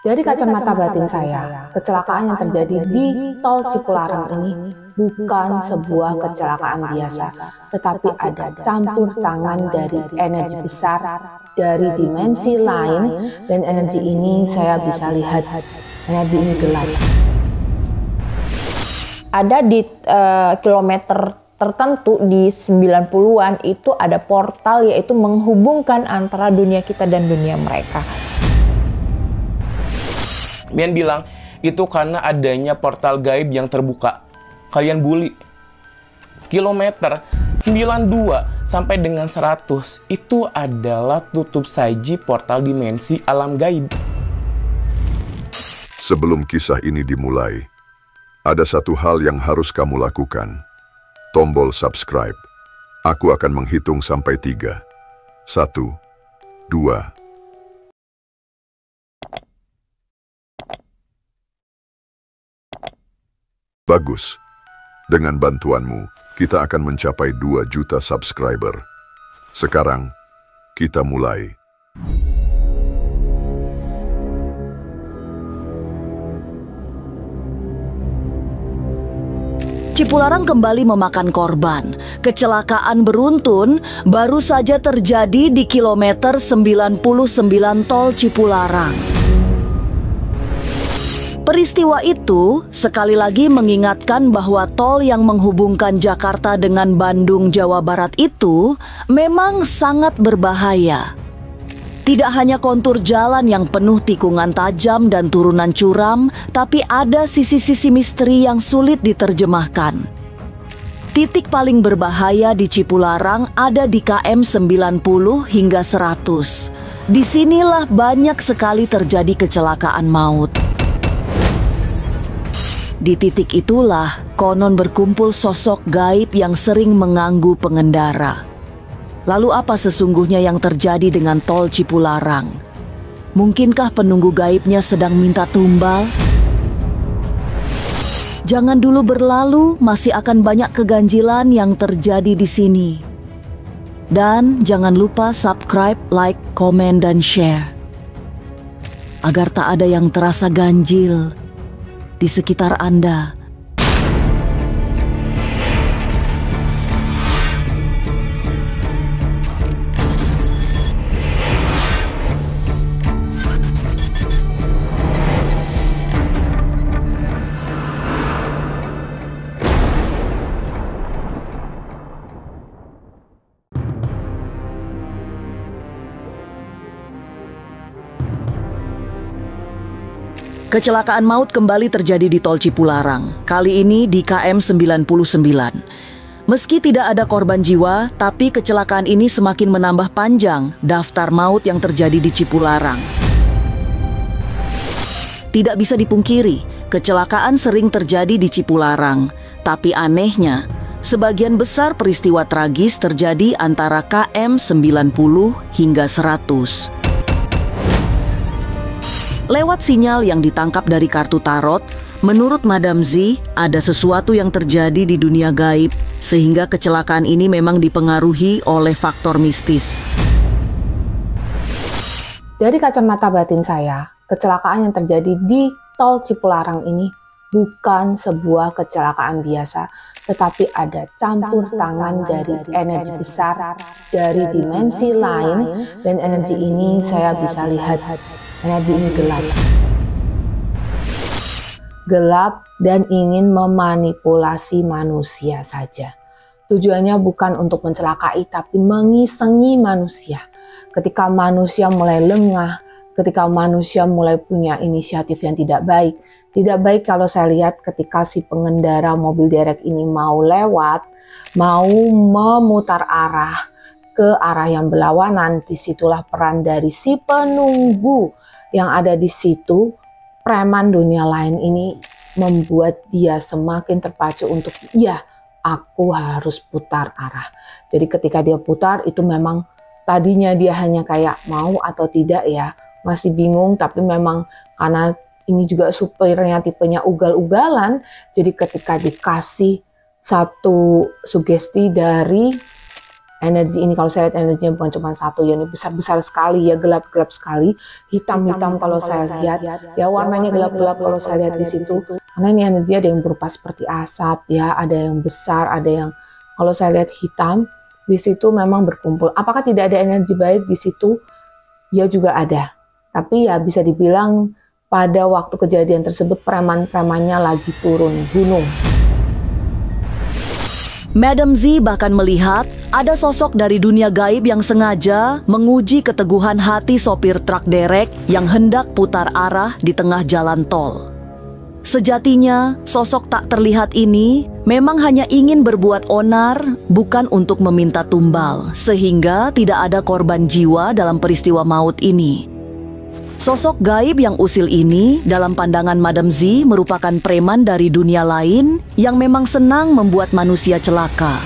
Dari kacamata batin saya, kecelakaan yang terjadi di Tol Cipularang ini bukan sebuah kecelakaan biasa, tetapi ada campur tangan dari energi besar, dari dimensi lain, dan energi ini saya bisa lihat, energi ini gelap. Ada di kilometer tertentu di 90-an itu ada portal, yaitu menghubungkan antara dunia kita dan dunia mereka. Mian bilang itu karena adanya portal gaib yang terbuka. Kalian bully. Kilometer 92 sampai dengan 100 itu adalah tutup saji portal dimensi alam gaib. Sebelum kisah ini dimulai, ada satu hal yang harus kamu lakukan. Tombol subscribe. Aku akan menghitung sampai 3. 1, 2. Bagus. Dengan bantuanmu, kita akan mencapai 2 juta subscriber. Sekarang, kita mulai. Cipularang kembali memakan korban. Kecelakaan beruntun baru saja terjadi di kilometer 99 Tol Cipularang. Peristiwa itu sekali lagi mengingatkan bahwa tol yang menghubungkan Jakarta dengan Bandung, Jawa Barat itu memang sangat berbahaya. Tidak hanya kontur jalan yang penuh tikungan tajam dan turunan curam, tapi ada sisi-sisi misteri yang sulit diterjemahkan. Titik paling berbahaya di Cipularang ada di KM 90 hingga 100. Disinilah banyak sekali terjadi kecelakaan maut. Di titik itulah konon berkumpul sosok gaib yang sering mengganggu pengendara. Lalu apa sesungguhnya yang terjadi dengan Tol Cipularang? Mungkinkah penunggu gaibnya sedang minta tumbal? Jangan dulu berlalu, masih akan banyak keganjilan yang terjadi di sini. Dan jangan lupa subscribe, like, komen, dan share. Agar tak ada yang terasa ganjil di sekitar Anda. Kecelakaan maut kembali terjadi di Tol Cipularang, kali ini di KM 99. Meski tidak ada korban jiwa, tapi kecelakaan ini semakin menambah panjang daftar maut yang terjadi di Cipularang. Tidak bisa dipungkiri, kecelakaan sering terjadi di Cipularang, tapi anehnya, sebagian besar peristiwa tragis terjadi antara KM 90 hingga 100. Lewat sinyal yang ditangkap dari kartu tarot, menurut Madam Z, ada sesuatu yang terjadi di dunia gaib, sehingga kecelakaan ini memang dipengaruhi oleh faktor mistis. Dari kacamata batin saya, kecelakaan yang terjadi di Tol Cipularang ini bukan sebuah kecelakaan biasa, tetapi ada campur tangan dari energi besar, dari dimensi lain, dan energi ini saya bisa lihat. Energi ini gelap. Gelap dan ingin memanipulasi manusia saja. Tujuannya bukan untuk mencelakai, tapi mengisengi manusia. Ketika manusia mulai lengah, ketika manusia mulai punya inisiatif yang tidak baik. Tidak baik kalau saya lihat ketika si pengendara mobil derek ini mau lewat, mau memutar arah ke arah yang berlawanan. Disitulah peran dari si penunggu yang ada di situ, preman dunia lain ini membuat dia semakin terpacu untuk, iya, aku harus putar arah. Jadi ketika dia putar, itu memang tadinya dia hanya kayak mau atau tidak ya, masih bingung, tapi memang karena ini juga supirnya tipenya ugal-ugalan, jadi ketika dikasih satu sugesti dari energi ini. Kalau saya lihat energinya bukan cuma satu ya, ini besar-besar sekali ya, gelap-gelap sekali, hitam-hitam kalau saya lihat ya, warnanya gelap-gelap kalau saya lihat di situ. Karena ini energi ada yang berupa seperti asap ya, ada yang besar, ada yang kalau saya lihat hitam. Di situ memang berkumpul. Apakah tidak ada energi baik di situ? Ya juga ada. Tapi ya bisa dibilang pada waktu kejadian tersebut preman-premannya lagi turun gunung. Madam Z bahkan melihat ada sosok dari dunia gaib yang sengaja menguji keteguhan hati sopir truk derek yang hendak putar arah di tengah jalan tol. Sejatinya, sosok tak terlihat ini memang hanya ingin berbuat onar, bukan untuk meminta tumbal, sehingga tidak ada korban jiwa dalam peristiwa maut ini. Sosok gaib yang usil ini dalam pandangan Madam Z merupakan preman dari dunia lain yang memang senang membuat manusia celaka.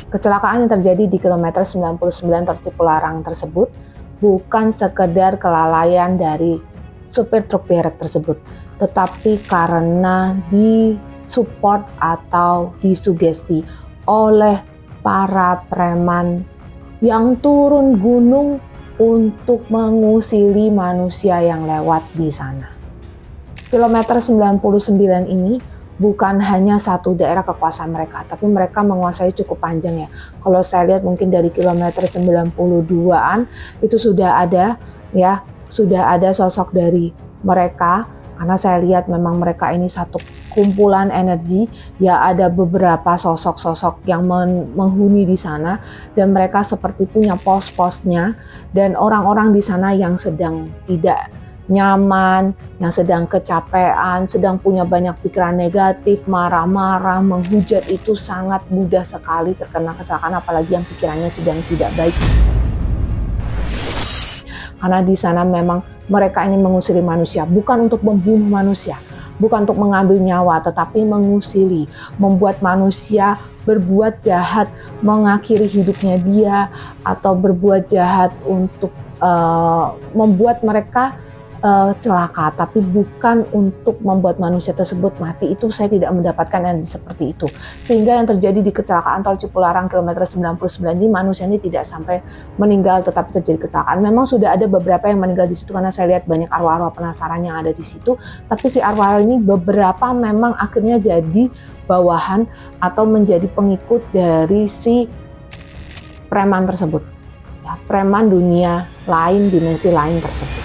Kecelakaan yang terjadi di kilometer 99 Tol Cipularang tersebut bukan sekedar kelalaian dari supir truk derek tersebut, tetapi karena disupport atau disugesti oleh para preman yang turun gunung untuk mengusili manusia yang lewat di sana. Kilometer 99 ini bukan hanya satu daerah kekuasaan mereka, tapi mereka menguasai cukup panjang ya. Kalau saya lihat mungkin dari kilometer 92-an itu sudah ada ya, sudah ada sosok dari mereka. Karena saya lihat memang mereka ini satu kumpulan energi, ya ada beberapa sosok-sosok yang menghuni di sana dan mereka seperti punya pos-posnya, dan orang-orang di sana yang sedang tidak nyaman, yang sedang kecapean, sedang punya banyak pikiran negatif, marah-marah, menghujat, itu sangat mudah sekali terkena kecelakaan, apalagi yang pikirannya sedang tidak baik. Karena di sana memang mereka ingin mengusili manusia, bukan untuk membunuh manusia, bukan untuk mengambil nyawa, tetapi mengusili, membuat manusia berbuat jahat, mengakhiri hidupnya dia, atau berbuat jahat untuk membuat mereka celaka, tapi bukan untuk membuat manusia tersebut mati. Itu saya tidak mendapatkan energi seperti itu. Sehingga yang terjadi di kecelakaan Tol Cipularang kilometer 99 ini, manusia ini tidak sampai meninggal, tetapi terjadi kecelakaan. Memang sudah ada beberapa yang meninggal di situ karena saya lihat banyak arwah-arwah penasaran yang ada di situ. Tapi si arwah ini beberapa memang akhirnya jadi bawahan atau menjadi pengikut dari si preman tersebut. Ya, preman dunia lain, dimensi lain tersebut.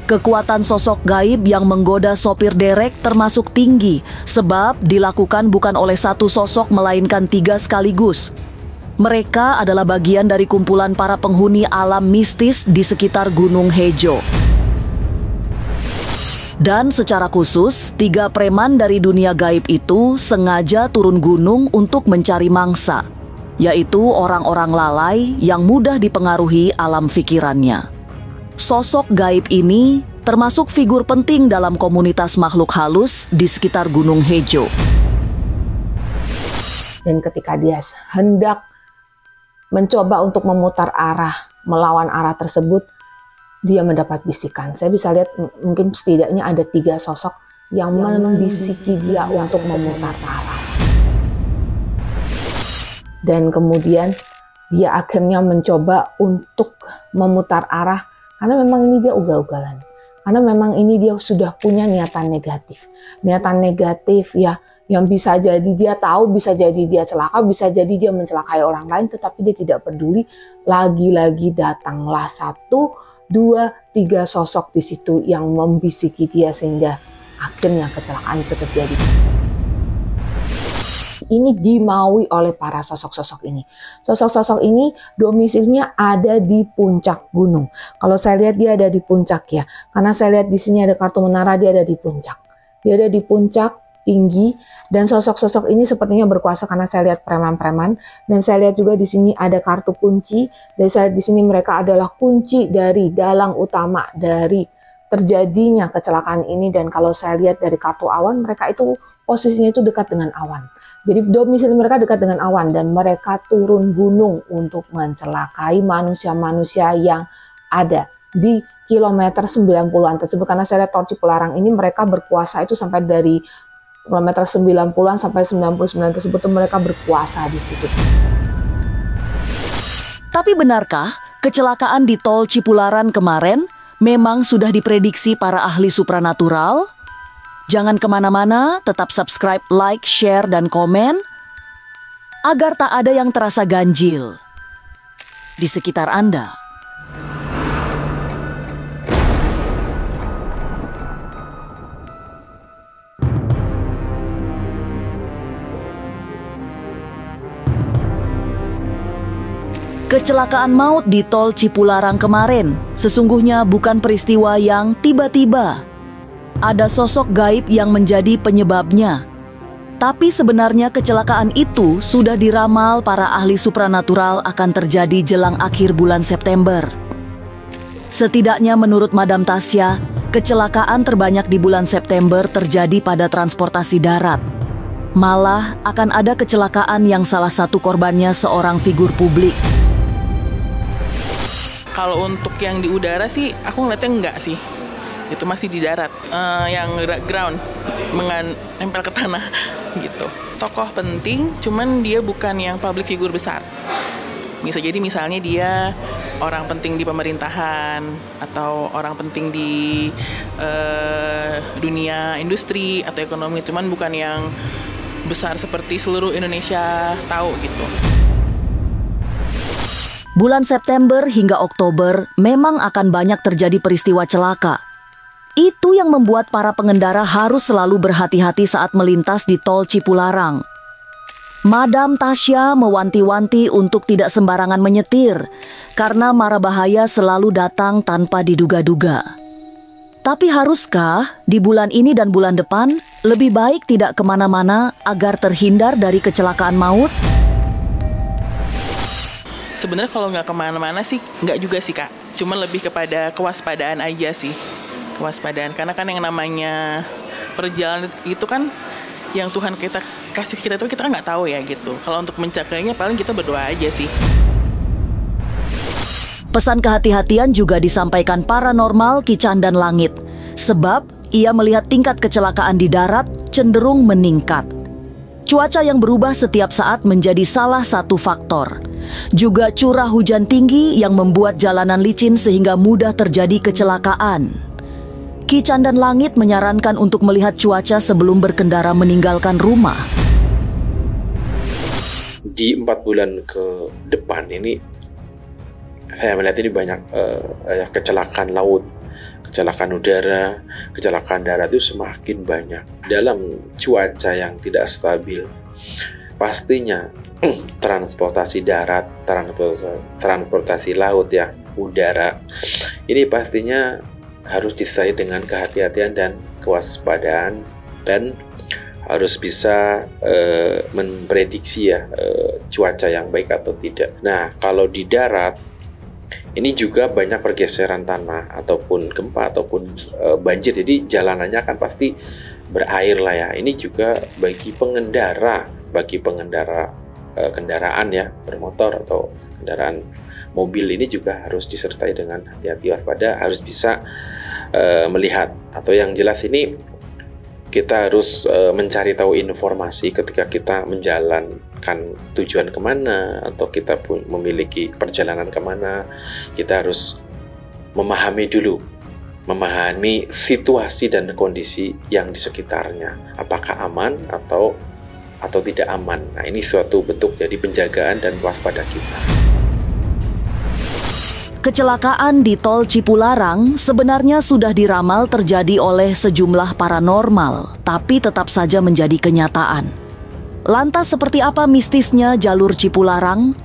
Kekuatan sosok gaib yang menggoda sopir derek termasuk tinggi, sebab dilakukan bukan oleh satu sosok melainkan 3 sekaligus. Mereka adalah bagian dari kumpulan para penghuni alam mistis di sekitar Gunung Hejo. Dan secara khusus, 3 preman dari dunia gaib itu sengaja turun gunung untuk mencari mangsa, yaitu orang-orang lalai yang mudah dipengaruhi alam pikirannya. Sosok gaib ini termasuk figur penting dalam komunitas makhluk halus di sekitar Gunung Hejo. Dan ketika dia hendak mencoba untuk memutar arah, melawan arah tersebut, dia mendapat bisikan. Saya bisa lihat mungkin setidaknya ada 3 sosok yang membisiki dia untuk memutar arah. Dan kemudian dia akhirnya mencoba untuk memutar arah, karena memang ini dia ugal-ugalan. Karena memang ini dia sudah punya niatan negatif. Niatan negatif ya, yang bisa jadi dia tahu, bisa jadi dia celaka, bisa jadi dia mencelakai orang lain, tetapi dia tidak peduli. Lagi-lagi datanglah 1, 2, 3 sosok di situ yang membisiki dia sehingga akhirnya kecelakaan itu terjadi. Ini dimaui oleh para sosok-sosok ini. Sosok-sosok ini domisilinya ada di puncak gunung. Kalau saya lihat dia ada di puncak ya, karena saya lihat di sini ada kartu menara, dia ada di puncak. Dia ada di puncak tinggi, dan sosok-sosok ini sepertinya berkuasa karena saya lihat preman-preman, dan saya lihat juga di sini ada kartu kunci, dan saya lihat di sini mereka adalah kunci dari dalang utama dari terjadinya kecelakaan ini. Dan kalau saya lihat dari kartu awan, mereka itu posisinya itu dekat dengan awan. Jadi domisili mereka dekat dengan awan, dan mereka turun gunung untuk mencelakai manusia-manusia yang ada di kilometer 90-an tersebut. Karena saya lihat Tol Cipularang ini mereka berkuasa itu sampai dari kilometer 90-an sampai 99 tersebut tuh mereka berpuasa di situ. Tapi benarkah kecelakaan di tol Cipularang kemarin memang sudah diprediksi para ahli supranatural? Jangan kemana-mana, tetap subscribe, like, share, dan komen agar tak ada yang terasa ganjil di sekitar Anda. Kecelakaan maut di tol Cipularang kemarin sesungguhnya bukan peristiwa yang tiba-tiba. Ada sosok gaib yang menjadi penyebabnya. Tapi sebenarnya kecelakaan itu sudah diramal para ahli supranatural akan terjadi jelang akhir bulan September. Setidaknya menurut Madam Tasya, kecelakaan terbanyak di bulan September terjadi pada transportasi darat. Malah akan ada kecelakaan yang salah satu korbannya seorang figur publik. Kalau untuk yang di udara sih, aku ngeliatnya enggak sih. Itu masih di darat, yang ground, nempel ke tanah gitu. Tokoh penting, cuman dia bukan yang public figure besar. Bisa jadi misalnya dia orang penting di pemerintahan, atau orang penting di dunia industri atau ekonomi, cuman bukan yang besar seperti seluruh Indonesia tahu gitu. Bulan September hingga Oktober memang akan banyak terjadi peristiwa celaka. Itu yang membuat para pengendara harus selalu berhati-hati saat melintas di tol Cipularang. Madam Tasya mewanti-wanti untuk tidak sembarangan menyetir, karena mara bahaya selalu datang tanpa diduga-duga. Tapi haruskah di bulan ini dan bulan depan lebih baik tidak kemana-mana agar terhindar dari kecelakaan maut? Sebenarnya kalau nggak kemana-mana sih, nggak juga sih Kak. Cuma lebih kepada kewaspadaan aja sih. Kewaspadaan, karena kan yang namanya perjalanan itu kan yang Tuhan kita kasih kita itu kita kan nggak tahu ya gitu. Kalau untuk mencapainya paling kita berdoa aja sih. Pesan kehati-hatian juga disampaikan paranormal Ki Candan Langit. Sebab ia melihat tingkat kecelakaan di darat cenderung meningkat. Cuaca yang berubah setiap saat menjadi salah satu faktor. Juga curah hujan tinggi yang membuat jalanan licin sehingga mudah terjadi kecelakaan. Ki Candan Langit menyarankan untuk melihat cuaca sebelum berkendara meninggalkan rumah. Di 4 bulan ke depan ini, saya melihat ini banyak kecelakaan laut, kecelakaan udara, kecelakaan darat itu semakin banyak. Dalam cuaca yang tidak stabil, pastinya transportasi darat, transportasi laut ya, udara, ini pastinya harus disertai dengan kehati-hatian dan kewaspadaan, dan harus bisa memprediksi ya cuaca yang baik atau tidak. Nah, kalau di darat ini juga banyak pergeseran tanah ataupun gempa ataupun banjir, jadi jalanannya kan pasti berair lah ya. Ini juga bagi pengendara kendaraan ya, bermotor atau kendaraan mobil ini juga harus disertai dengan hati-hati, waspada, harus bisa melihat, atau yang jelas ini kita harus mencari tahu informasi ketika kita menjalankan tujuan kemana, atau kita pun memiliki perjalanan kemana. Kita harus memahami situasi dan kondisi yang di sekitarnya, apakah aman atau tidak aman. Nah, ini suatu bentuk jadi penjagaan dan waspada kita. Kecelakaan di tol Cipularang sebenarnya sudah diramal terjadi oleh sejumlah paranormal, tapi tetap saja menjadi kenyataan. Lantas seperti apa mistisnya jalur Cipularang?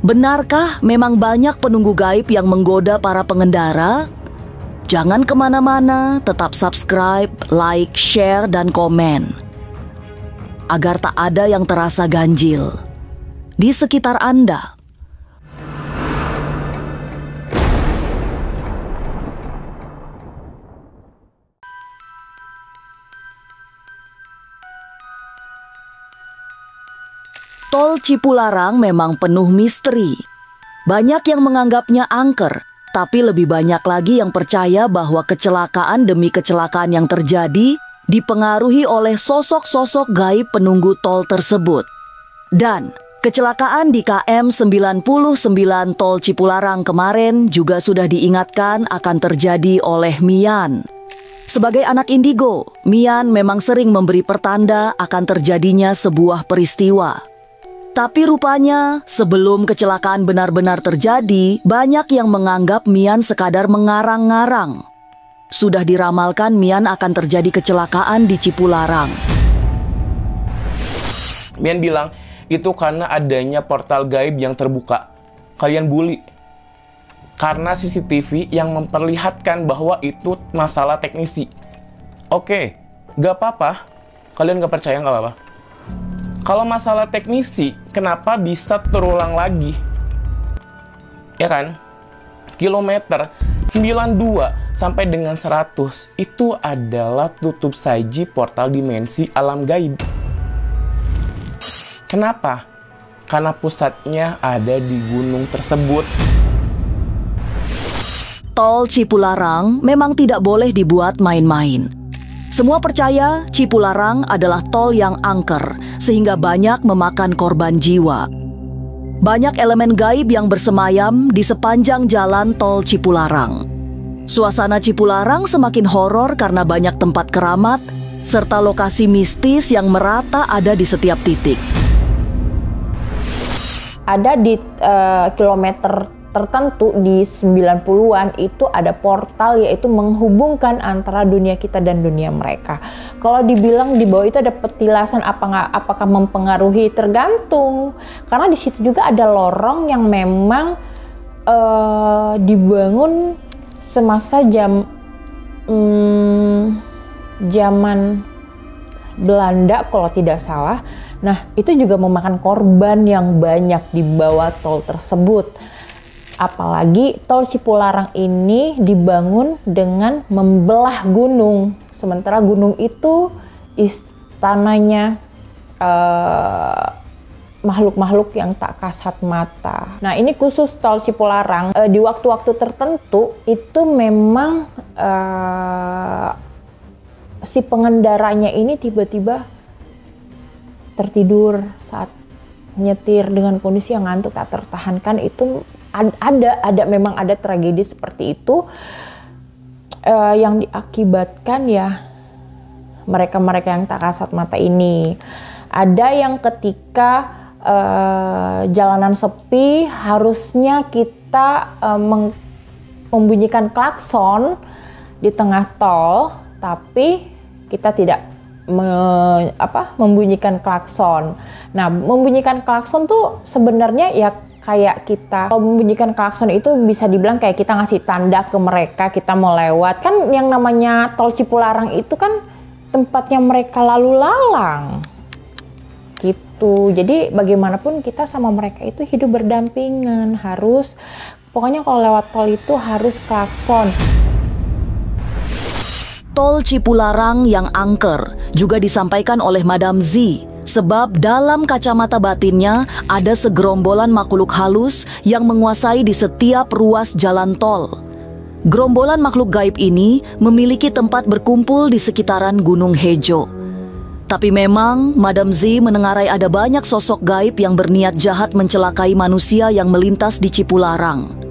Benarkah memang banyak penunggu gaib yang menggoda para pengendara? Jangan kemana-mana, tetap subscribe, like, share, dan komen, agar tak ada yang terasa ganjil di sekitar Anda. Tol Cipularang memang penuh misteri. Banyak yang menganggapnya angker, tapi lebih banyak lagi yang percaya bahwa kecelakaan demi kecelakaan yang terjadi dipengaruhi oleh sosok-sosok gaib penunggu tol tersebut. Dan kecelakaan di KM 99 Tol Cipularang kemarin juga sudah diingatkan akan terjadi oleh Mian. Sebagai anak indigo, Mian memang sering memberi pertanda akan terjadinya sebuah peristiwa. Tapi rupanya sebelum kecelakaan benar-benar terjadi, banyak yang menganggap Mian sekadar mengarang-ngarang. Sudah diramalkan Mian akan terjadi kecelakaan di Cipularang. Mian bilang, itu karena adanya portal gaib yang terbuka. Kalian bully. Karena CCTV yang memperlihatkan bahwa itu masalah teknisi. Oke, gak apa-apa. Kalian gak percaya gak apa-apa. Kalau masalah teknisi, kenapa bisa terulang lagi? Ya kan? Kilometer 92 sampai dengan 100 itu adalah tutup saji portal dimensi alam gaib. Kenapa? Karena pusatnya ada di gunung tersebut. Tol Cipularang memang tidak boleh dibuat main-main. Semua percaya Cipularang adalah tol yang angker, sehingga banyak memakan korban jiwa. Banyak elemen gaib yang bersemayam di sepanjang jalan tol Cipularang. Suasana Cipularang semakin horor karena banyak tempat keramat, serta lokasi mistis yang merata ada di setiap titik. Ada di kilometer tertentu di 90-an itu ada portal, yaitu menghubungkan antara dunia kita dan dunia mereka. Kalau dibilang di bawah itu ada petilasan, apakah mempengaruhi? Tergantung, karena di situ juga ada lorong yang memang dibangun semasa zaman Belanda kalau tidak salah. Nah, itu juga memakan korban yang banyak di bawah tol tersebut. Apalagi tol Cipularang ini dibangun dengan membelah gunung. Sementara gunung itu istananya makhluk-makhluk yang tak kasat mata. Nah, ini khusus tol Cipularang. Di waktu-waktu tertentu itu memang si pengendaranya ini tiba-tiba tertidur saat nyetir dengan kondisi yang ngantuk tak tertahankan. Itu memang ada tragedi seperti itu yang diakibatkan ya mereka-mereka yang tak kasat mata ini. Ada yang ketika jalanan sepi harusnya kita membunyikan klakson di tengah tol, tapi kita tidak membunyikan klakson. Nah, membunyikan klakson tuh sebenarnya ya kayak kita, kalau membunyikan klakson itu bisa dibilang kayak kita ngasih tanda ke mereka kita mau lewat. Kan yang namanya tol Cipularang itu kan tempatnya mereka lalu lalang gitu. Jadi bagaimanapun kita sama mereka itu hidup berdampingan, harus pokoknya kalau lewat tol itu harus klakson. Tol Cipularang yang angker juga disampaikan oleh Madam Z, sebab dalam kacamata batinnya ada segerombolan makhluk halus yang menguasai di setiap ruas jalan tol. Gerombolan makhluk gaib ini memiliki tempat berkumpul di sekitaran Gunung Hejo. Tapi memang Madam Z menengarai ada banyak sosok gaib yang berniat jahat mencelakai manusia yang melintas di Cipularang.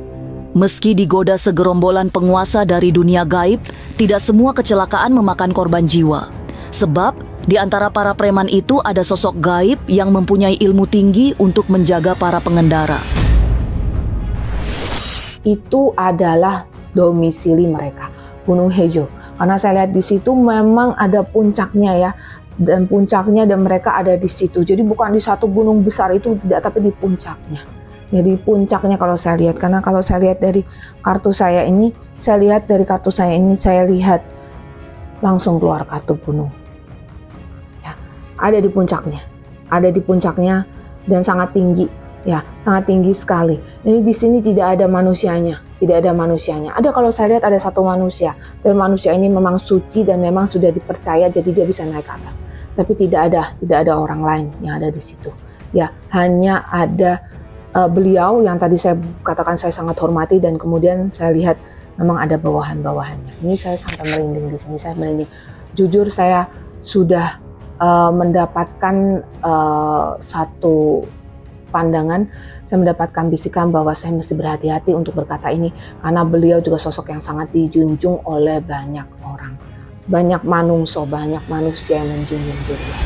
Meski digoda segerombolan penguasa dari dunia gaib, tidak semua kecelakaan memakan korban jiwa. Sebab di antara para preman itu ada sosok gaib yang mempunyai ilmu tinggi untuk menjaga para pengendara. Itu adalah domisili mereka, Gunung Hejo. Karena saya lihat di situ memang ada puncaknya ya, dan puncaknya dan mereka ada di situ. Jadi bukan di satu gunung besar itu tidak, tapi di puncaknya. Jadi puncaknya kalau saya lihat, karena kalau saya lihat dari kartu saya ini, saya lihat langsung keluar kartu gunung. Ya, ada di puncaknya dan sangat tinggi, ya, sangat tinggi sekali. Ini di sini tidak ada manusianya. Ada kalau saya lihat ada satu manusia, dan manusia ini memang suci dan memang sudah dipercaya, jadi dia bisa naik ke atas. Tapi tidak ada orang lain yang ada di situ. Ya, hanya ada beliau yang tadi saya katakan saya sangat hormati, dan kemudian saya lihat memang ada bawahan-bawahannya. Ini saya sampai merinding di sini, saya merinding. Jujur saya sudah mendapatkan satu pandangan, saya mendapatkan bisikan bahwa saya mesti berhati-hati untuk berkata ini karena beliau juga sosok yang sangat dijunjung oleh banyak orang. Banyak manusia yang menjunjung beliau.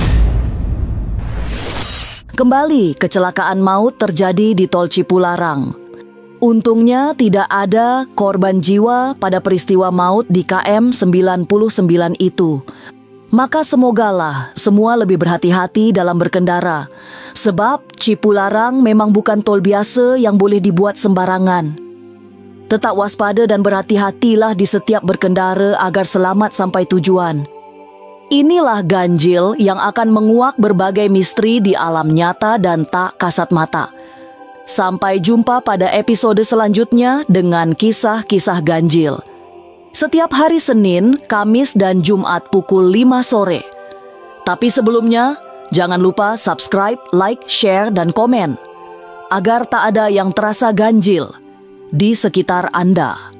Kembali, kecelakaan maut terjadi di Tol Cipularang. Untungnya tidak ada korban jiwa pada peristiwa maut di KM 99 itu. Maka semogalah semua lebih berhati-hati dalam berkendara. Sebab Cipularang memang bukan tol biasa yang boleh dibuat sembarangan. Tetap waspada dan berhati-hatilah di setiap berkendara agar selamat sampai tujuan. Inilah ganjil yang akan menguak berbagai misteri di alam nyata dan tak kasat mata. Sampai jumpa pada episode selanjutnya dengan kisah-kisah ganjil. Setiap hari Senin, Kamis, dan Jumat pukul 5 sore. Tapi sebelumnya, jangan lupa subscribe, like, share, dan komen. Agar tak ada yang terasa ganjil di sekitar Anda.